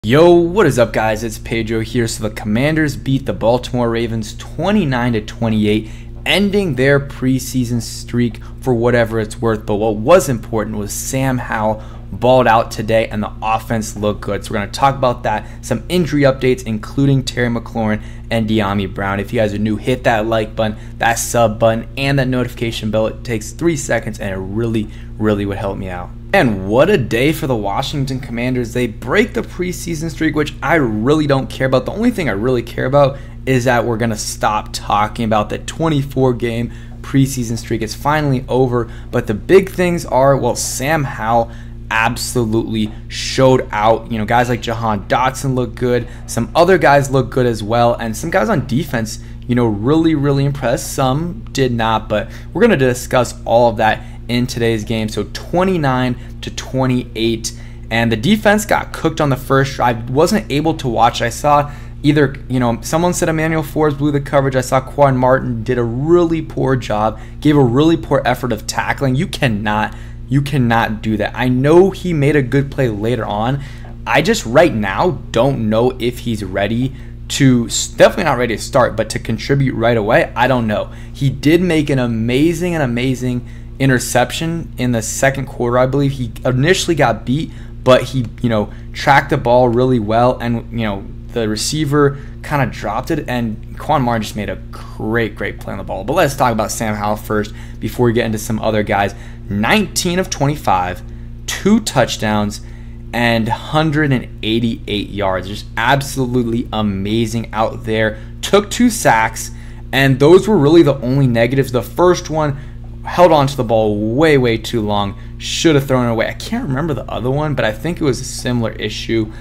Yo, what is up guys? It's Pedro here. So the Commanders beat the Baltimore Ravens 29-28, ending their preseason streak for whatever it's worth. But what was important was Sam Howell balled out today and the offense looked good. So we're going to talk about that, some injury updates, including Terry McLaurin and Dyami Brown. If you guys are new, hit that like button, that sub button, and that notification bell. It takes 3 seconds and it really would help me out. And what a day for the Washington Commanders. They break the preseason streak, which I really don't care about. The only thing I really care about is that we're going to stop talking about the 24-game preseason streak. It's finally over. But the big things are, well, Sam Howell absolutely showed out. You know, guys like Jahan Dotson look good. Some other guys look good as well. And some guys on defense, you know, really impressed. Some did not, but we're going to discuss all of that in today's game. So 29-28, and the defense got cooked on the first drive. Wasn't able to watch. I saw either, someone said Emmanuel Forbes blew the coverage. I saw Quan Martin did a really poor job, gave a really poor effort of tackling. You cannot do that. I know he made a good play later on. I just right now don't know if he's ready to, definitely not ready to start, but to contribute right away, I don't know. He did make an amazing interception in the second quarter. I believe he initially got beat, but he, tracked the ball really well, and, the receiver kind of dropped it, and Quan Martin just made a great play on the ball. But let's talk about Sam Howell first before we get into some other guys. 19 of 25, 2 touchdowns, and 188 yards. Just absolutely amazing out there. Took 2 sacks, and those were really the only negatives. The first one, held on to the ball way too long, should have thrown it away. I can't remember the other one, but I think it was a similar issue.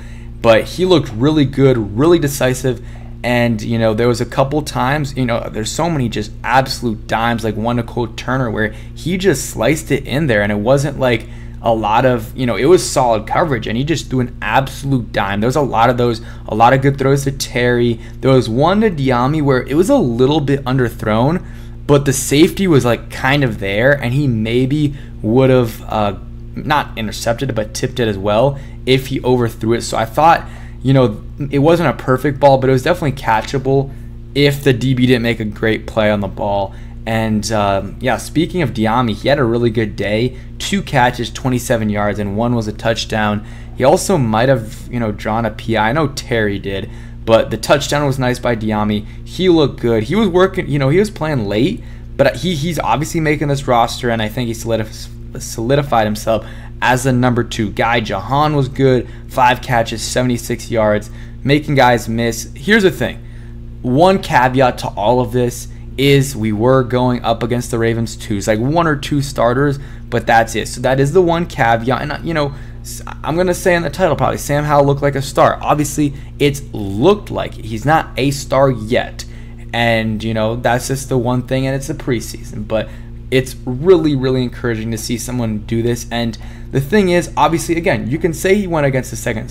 But he looked really good, really decisive, and there was a couple times, there's so many just absolute dimes, like one to Cole Turner where he just sliced it in there, and it wasn't like a lot of, it was solid coverage, and he just threw an absolute dime. There was a lot of those, a lot of good throws to Terry. There was one to Dyami where it was a little bit underthrown, but the safety was like kind of there, and he maybe would have not intercepted it, but tipped it as well if he overthrew it. So I thought, it wasn't a perfect ball, but it was definitely catchable if the DB didn't make a great play on the ball. And yeah, speaking of Dyami, he had a really good day. 2 catches, 27 yards, and 1 was a touchdown. He also might have, drawn a PI. I know Terry did. But the touchdown was nice by Dyami. He looked good. He was working, he was playing late, but he's obviously making this roster, and I think he solidified himself as the number 2 guy. Jahan was good. 5 catches, 76 yards, making guys miss. Here's the thing. One caveat to all of this is we were going up against the Ravens too. It's like 1 or 2 starters, but that's it. So that is the one caveat. And, I'm going to say in the title probably, Sam Howell looked like a star. Obviously, it's looked like it. He's not a star yet. And, that's just the one thing, and it's the preseason. But it's really encouraging to see someone do this. And the thing is, obviously, again, you can say he went against the second,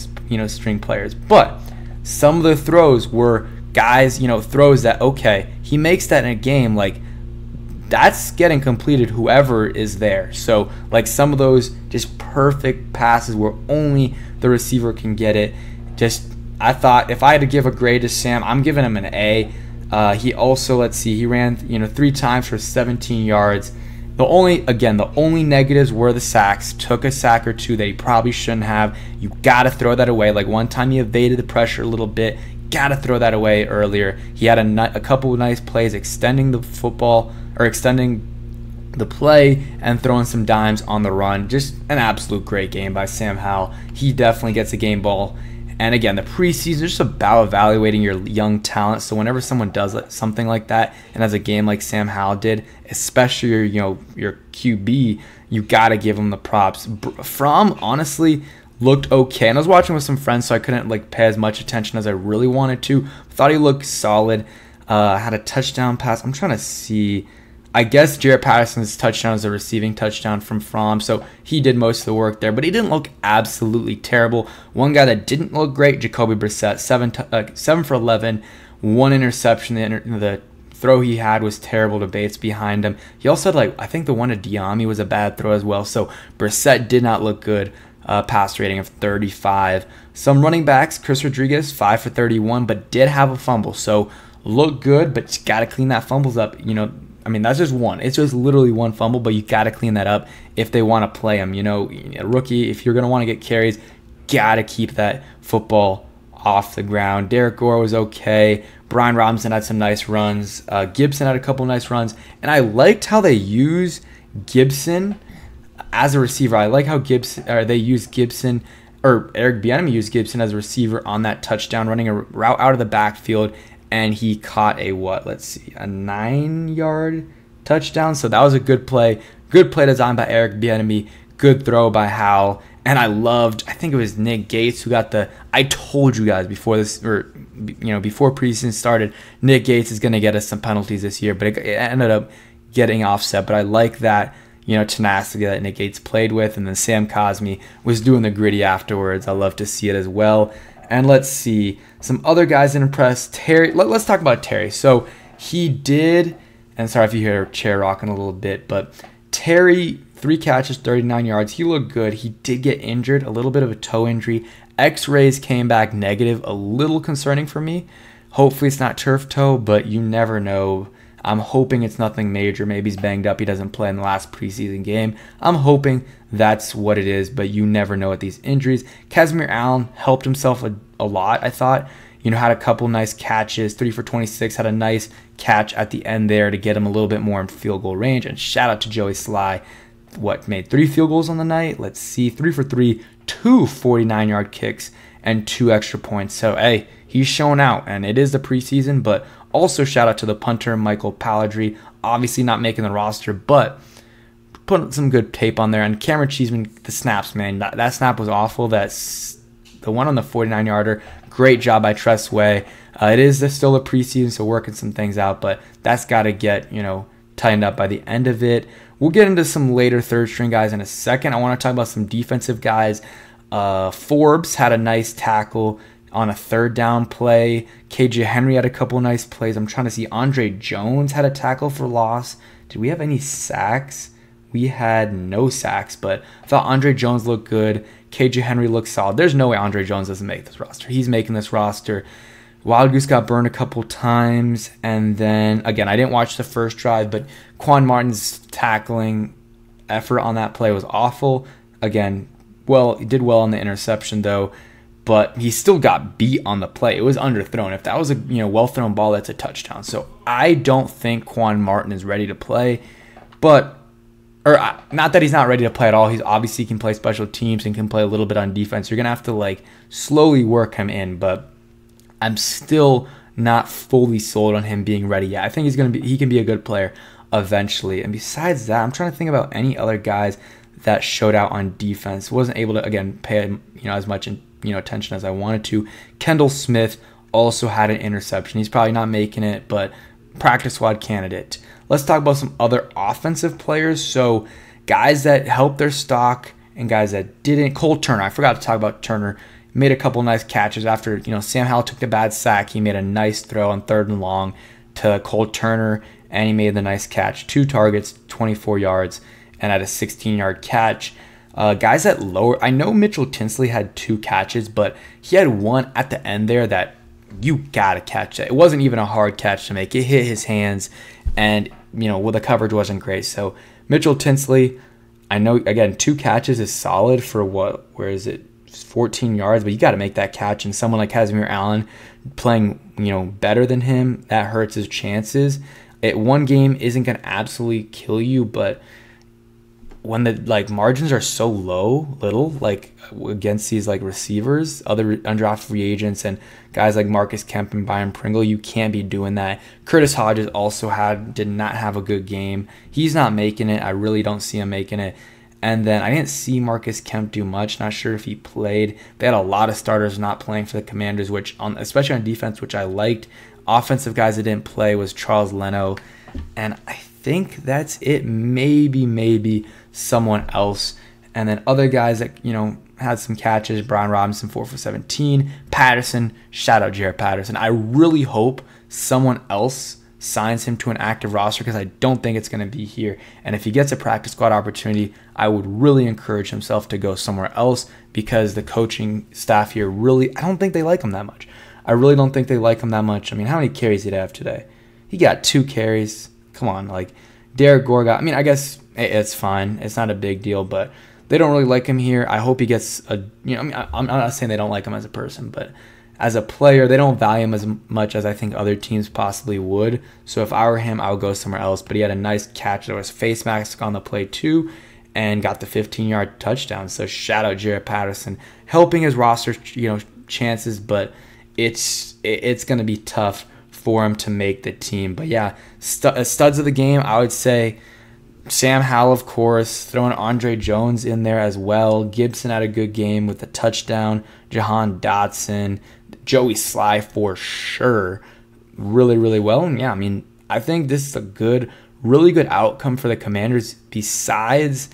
string players. But some of the throws were guys, throws that, okay, he makes that in a game, like, that's getting completed whoever is there. So, like, some of those just perfect passes where only the receiver can get it. Just, I thought if I had to give a grade to Sam, I'm giving him an A. He also, let's see, he ran, 3 times for 17 yards. The only negatives were the sacks. Took a sack or 2 that he probably shouldn't have. You got to throw that away. Like, one time he evaded the pressure a little bit. Got to throw that away earlier. He had a couple of nice plays extending the football, or extending the play and throwing some dimes on the run. Just an absolute great game by Sam Howell. He definitely gets a game ball. And again, the preseason is just about evaluating your young talent. So whenever someone does something like that and has a game like Sam Howell did, especially your QB, you got to give him the props. Fromm, honestly, looked okay. And I was watching with some friends, so I couldn't pay as much attention as I really wanted to. Thought he looked solid. Had a touchdown pass. I'm trying to see. I guess Jarrett Patterson's touchdown is a receiving touchdown from Fromm, so he did most of the work there, but he didn't look absolutely terrible. One guy that didn't look great, Jacoby Brissett, 7 for 11, 1 interception. The throw he had was terrible to Bates behind him. He also had, I think the one to Dyami was a bad throw as well, so Brissett did not look good. pass rating of 35. Some running backs, Chris Rodriguez, 5 for 31, but did have a fumble. So look good, but you got to clean that fumbles up. I mean, that's just one. It's just literally one fumble, but you got to clean that up if they want to play him. A rookie, if you're going to want to get carries, got to keep that football off the ground. Derek Gore was okay. Brian Robinson had some nice runs. Gibson had a couple nice runs. And I liked how they use Gibson as a receiver. I like how they use Gibson, or Eric Bieniemy used Gibson as a receiver on that touchdown, running a route out of the backfield. And he caught a 9-yard touchdown. So that was a good play. Good play design by Eric Bieniemy. Good throw by Howell. And I think it was Nick Gates who got I told you guys before before preseason started, Nick Gates is going to get us some penalties this year, but it ended up getting offset. But I like that, tenacity that Nick Gates played with. And then Sam Cosmi was doing the gritty afterwards. I love to see it as well. And let's see some other guys that impressed. Terry, let's talk about Terry. So he did, and sorry if you hear a chair rocking a little bit, but Terry, 3 catches, 39 yards. He looked good. He did get injured, a little bit of a toe injury. X-rays came back negative, a little concerning for me. Hopefully it's not turf toe, but you never know. I'm hoping it's nothing major. Maybe he's banged up. He doesn't play in the last preseason game. I'm hoping that's what it is, but you never know with these injuries. Casimir Allen helped himself a lot, I thought. Had a couple nice catches, 3 for 26, had a nice catch at the end there to get him a little bit more in field goal range. And shout out to Joey Sly. Made 3 field goals on the night? Let's see, 3 for 3, 2 49-yard kicks, and 2 extra points. So, hey, he's showing out, and it is the preseason, but also shout out to the punter, Michael Palladry, obviously not making the roster, but putting some good tape on there. And Cameron Cheeseman, the snaps, man, that snap was awful. That's the one on the 49-yarder. Great job by Tress Way. It is still a preseason, so working some things out, but that's got to get, tightened up by the end of it. We'll get into some later third-string guys in a second. I want to talk about some defensive guys. Forbes had a nice tackle on a 3rd down play. KJ Henry had a couple nice plays. I'm trying to see. Andre Jones had a tackle for loss. Did we have any sacks? We had no sacks, but I thought Andre Jones looked good. KJ Henry looked solid. There's no way Andre Jones doesn't make this roster. He's making this roster. Wild Goose got burned a couple times. And then, again, I didn't watch the first drive, but Quan Martin's tackling effort on that play was awful. Again, he did well on the interception, though, but he still got beat on the play. It was underthrown. If that was a well-thrown ball, that's a touchdown. So I don't think Quan Martin is ready to play, not that he's not ready to play at all. He's obviously can play special teams and can play a little bit on defense. You're going to have to slowly work him in, but I'm still not fully sold on him being ready yet. I think he can be a good player eventually. And besides that, I'm trying to think about any other guys that showed out on defense. Wasn't able to, again, pay as much attention as I wanted to. Kendall Smith also had an interception. He's probably not making it, but practice squad candidate. Let's talk about some other offensive players. So guys that helped their stock and guys that didn't. Cole Turner. I forgot to talk about Turner. Made a couple nice catches after Sam Howell took the bad sack. He made a nice throw on 3rd and long to Cole Turner, and he made the nice catch. 2 targets, 24 yards, and had a 16-yard catch. Guys at lower, I know Mitchell Tinsley had 2 catches, but he had one at the end there that you gotta catch it. It wasn't even a hard catch to make. It hit his hands, and the coverage wasn't great. So Mitchell Tinsley, I know, again, 2 catches is solid for where is it? 14 yards, but you got to make that catch. And someone like Casimir Allen playing, better than him, that hurts his chances. One game isn't going to absolutely kill you, but when the margins are so little, against these receivers, other undrafted free agents, and guys like Marcus Kemp and Byron Pringle, you can't be doing that. Curtis Hodges also did not have a good game. He's not making it. I really don't see him making it. And then I didn't see Marcus Kemp do much. Not sure if he played. They had a lot of starters not playing for the Commanders, especially on defense, which I liked. Offensive guys that didn't play was Charles Leno. And I think that's it. Maybe someone else. And then other guys that, had some catches. Brian Robinson, 4 for 17. Patterson, shout out Jared Patterson. I really hope someone else signs him to an active roster, because I don't think it's going to be here. And if he gets a practice squad opportunity, I would really encourage himself to go somewhere else, because the coaching staff here really, I don't think they like him that much. I really don't think they like him that much. I mean, how many carries did he have today? He got 2 carries. Come on, like Derek Gore got, I mean, I guess it's fine. It's not a big deal, but they don't really like him here. I hope he gets a, you know, I mean, I'm not saying they don't like him as a person, but as a player, they don't value him as much as I think other teams possibly would. So if I were him, I would go somewhere else. But he had a nice catch. There was face mask on the play too, and got the 15-yard touchdown. So shout out Jared Patterson, helping his roster, chances, but it's going to be tough for him to make the team. But yeah, studs of the game, I would say Sam Howell, of course, throwing Andre Jones in there as well. Gibson had a good game with a touchdown. Jahan Dotson, Joey Sly for sure, really, really well. And yeah, I mean, I think this is a really good outcome for the Commanders, besides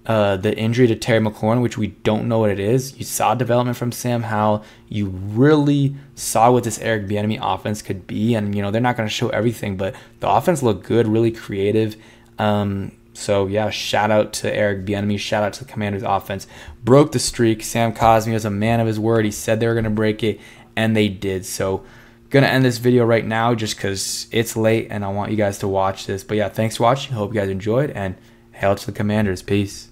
the injury to Terry McLaurin, which we don't know what it is. You saw development from Sam Howell. You really saw what this Eric Bieniemy offense could be. And, they're not going to show everything, but the offense looked good, really creative. So, yeah, shout out to Eric Bieniemy. Shout out to the Commanders offense. Broke the streak. Sam Cosmi was a man of his word. He said they were going to break it, and they did. So, going to end this video right now just because it's late and I want you guys to watch this. But, yeah, thanks for watching. Hope you guys enjoyed, and hail to the Commanders. Peace.